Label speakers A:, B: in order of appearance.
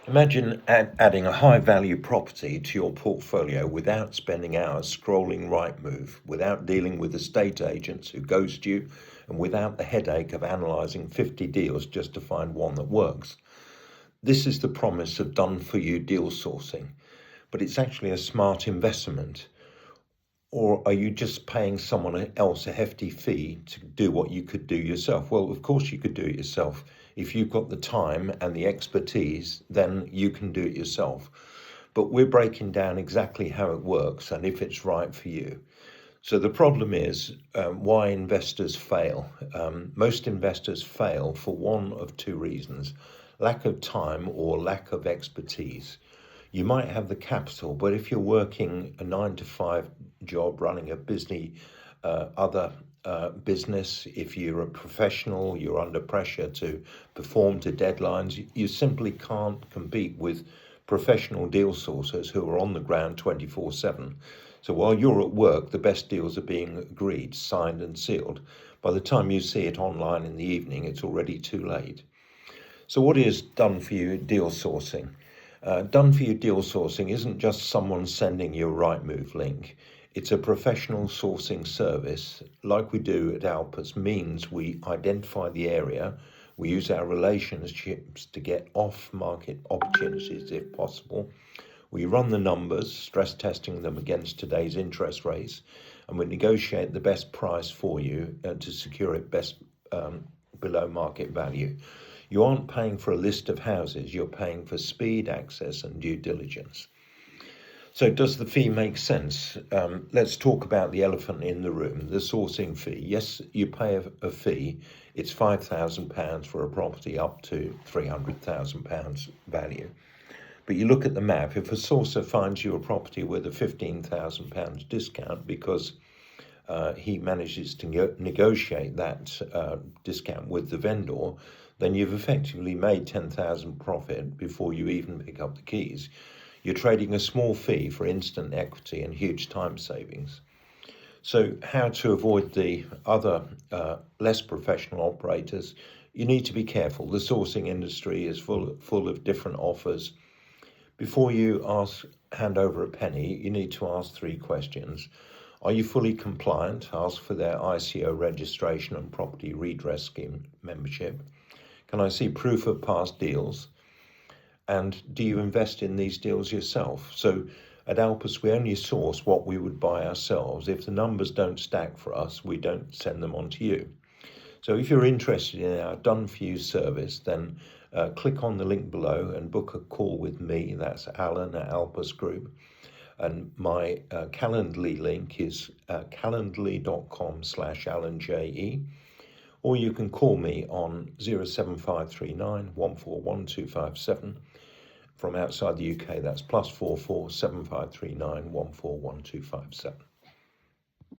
A: Imagine adding a high-value property to your portfolio without spending hours scrolling Rightmove, without dealing with estate agents who ghost you, and without the headache of analysing 50 deals just to find one that works. This is the promise of done-for-you deal sourcing, but it's actually a smart investment. Or are you just paying someone else a hefty fee to do what you could do yourself? Well, of course you could do it yourself. If you've got the time and the expertise, then you can do it yourself. But we're breaking down exactly how it works and if it's right for you. So the problem is why investors fail. Most investors fail for one of two reasons: lack of time or lack of expertise. You might have the capital, but if you're working a 9 to 5 job, running a busy other business, if you're a professional, you're under pressure to perform to deadlines, you simply can't compete with professional deal sourcers who are on the ground 24/7. So while you're at work, the best deals are being agreed, signed and sealed. By the time you see it online in the evening, it's already too late. So what is done for you deal sourcing? Done for you deal sourcing isn't just someone sending you a Rightmove link. It's a professional sourcing service, like we do at Alpus. Means we identify the area, we use our relationships to get off-market opportunities if possible. We run the numbers, stress testing them against today's interest rates, and we negotiate the best price for you to secure it best below market value. You aren't paying for a list of houses, you're paying for speed, access and due diligence. So does the fee make sense? Let's talk about the elephant in the room, the sourcing fee. Yes, you pay a fee. It's £5,000 for a property up to £300,000 value. But you look at the map, if a sourcer finds you a property with a £15,000 discount because he manages to negotiate that discount with the vendor, then you've effectively made 10,000 profit before you even pick up the keys. You're trading a small fee for instant equity and huge time savings. So how to avoid the other less professional operators? You need to be careful. The sourcing industry is full of different offers. Before you hand over a penny, you need to ask 3 questions. Are you fully compliant? Ask for their ICO registration and property redress scheme membership. Can I see proof of past deals? And do you invest in these deals yourself? So at Alpus, we only source what we would buy ourselves. If the numbers don't stack for us, we don't send them on to you. So if you're interested in our done-for-you service, then click on the link below and book a call with me. That's Alan at Alpus Group. And my Calendly link is calendly.com/AlanJE. Or you can call me on 07539 141257. From outside the UK, that's +44 7539 141257.